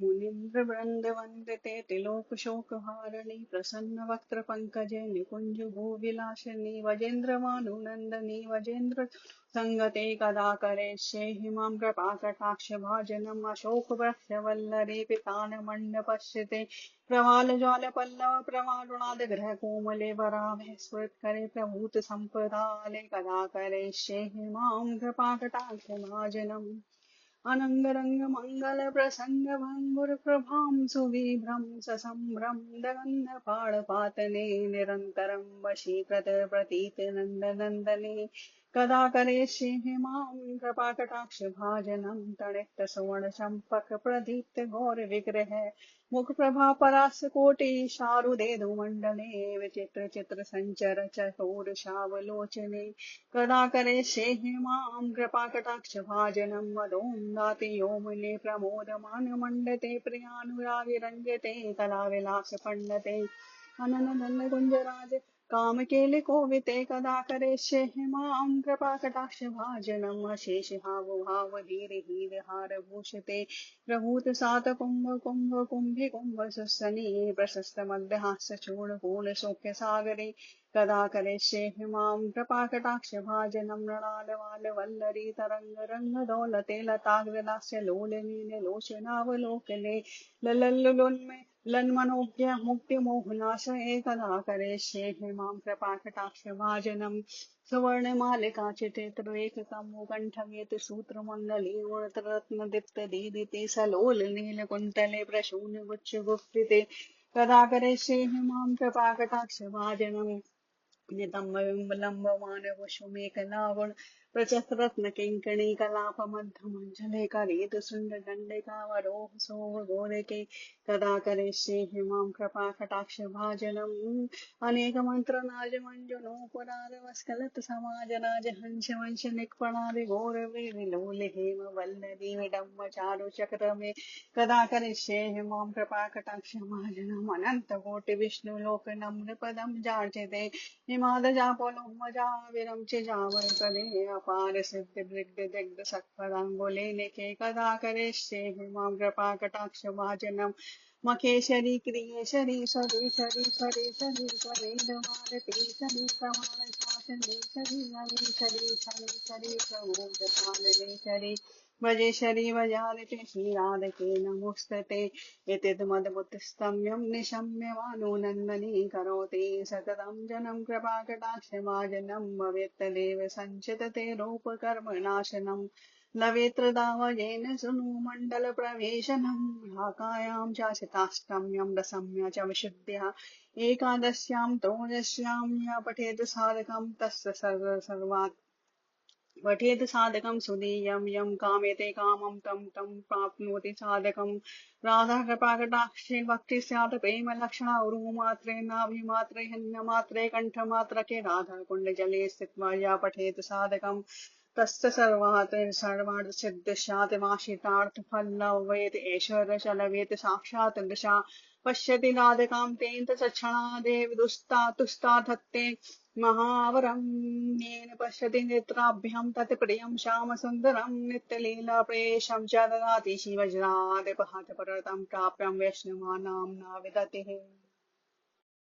मुनीन्द्र वृन्दवन्दिते त्रिलोकशोकहारिणि प्रसन्नवक्त्रपङ्कजे निकुञ्ज भूविलासिनि वजेन्द्रभानुनन्दिनि वजेन्द्र सङ्गते कदा करिष्ये हिमां कृपाकटाक्षभाजनम् अशोकवृक्षवल्लरी पितानमण्डपश्यते प्रवालज्वालपल्लव प्रवारुणादग्रहकोमले वराभे स्फुरत्करे प्रभूतसम्पदाले कदा करिष्ये हिमां कृपाकटाक्षभाजनम् अनङ्गरङ्ग मङ्गल प्रसङ्ग भङ्गुरप्रभां सुविभ्रं ससम्भ्रं दगन्धपाणपातने निरन्तरं वशीकृत प्रतीतनन्दनन्दने कदा करिष्ये हिमां कृपाकटाक्षभाजनं तणिक्तसुवर्णचम्पक प्रदीप्त घोरविग्रह मुखप्रभापरासकोटि शारुदेदुमण्डले विचित्र चित्र सञ्चर चकोरशावलोचने कदा करिष्ये हिमां कृपाकटाक्षभाजनं मदोन्दाति योमने प्रमोदमानमण्डते प्रियानुरागिरञ्जते कलाविलासपण्डते अननन्दकुञ्जराज कामकेलिकोविते कदा करिष्ये हिमां कृपाकटाक्षभाजनम् अशेषहावभावधीरहीरहारभूषिते प्रभूतसातकुम्भकुम्भकुम्भिकुम्भसुस्सने प्रशस्तमन्दहासचूर्णपूर्णसौख्यसागरे कदा करिष्ये हिमां कृपाकटाक्षभाजनं मृणालवालवल्लरी तरङ्गरङ्गदौलते लताग्रदास्य लोलनीललोचनावलोकने ललल्लुलोन्मे लन्मनोज्ञ मुक्तिमोहनाशये कदा करिष्ये हिमां कृपाकटाक्षभाजनं सुवर्णमालिकाचित्रेककम्मुकण्ठमेत सूत्रमण्डले गुणरत्नदीप्तदीदिते सलोलनीलकुन्तले प्रसूनगुच्छगुप्तिते कदा करिष्ये हिमां कृपाकटाक्षभाजनम् नितम्बबिम्बलम्बमानकुसुमेकलावण प्रचत्ररत्नकिङ्कणी कलापमध्यमञ्जले करेतुसुण्डदण्डिकावरोह सोमगोरके कदा करिष्ये हिमां कृपाकटाक्षभाजनम् अनेकमन्त्रनाजमञ्जुनोपुरारवस्कलत्समाजनाजहंसवंशनिक्पणादिघोरविलोल हेमवल्लरी विडम्बचारुचक्रमे कदा करिष्ये हिमां कृपाकटाक्षभाजनम् अनन्तकोटिविष्णुलोकनम्रपदं जार्चिते हिमादजापोलोमजा विरंचि जावल्कले अपार सिद्धिबृग्धदिग्धसत्पदाङ्गुलेनिके कदा करिष्ये हिमां कृपाकटाक्षभाजनम् मखेशरी क्रियेशरी स्वदेशरी स्वदेशरी स्ववेदभारतीशरी प्रमाणशासनेशरी नवीशरी शरीशरी प्रमोदपालनेशरी वजेशरी वजालिते श्रीराधके नमोस्तते एतद्मदमुत्स्तम्यं निशम्य वानुनन्दनी करोति सततं जनं कृपाकटाक्षभाजनं भवेत्तदेव सञ्चितते रूपकर्मनाशनम् लवेत्रदावयेन सुनु मण्डलप्रवेशनं ढाकायां चासिताष्टम्यं रसम्य च विशुद्ध्या एकादश्यां त्रयोदश्यां या पठेत् साधकं तस्य सर्वात् पठेत् साधकं सुदीयं यं कामेते कामं तं तं प्राप्नोति साधकं राधा कृपाकटाक्षे भक्ति स्यात् प्रेम लक्षणा उरुमात्रे नाभिमात्रे हन्यमात्रे कण्ठमात्रके राधा कुण्डजले स्थित्वा या पठेत् साधकं तस्य सर्वार्थ सिद्ध स्यात् वांछितार्थफलवेत् ऐश्वर्यचलवेत् साक्षात् दृशा पश्यति राधिकां तेन तत्क्षणादेव तुस्ताधत्ते महावरं येन पश्यति नेत्राभ्यां तत् प्रियं श्यामसुन्दरं नित्यलीलाप्रेषं च ददाति शिवज्रादिपहत परतं प्राप्यं वैष्णवानां न विदतिः।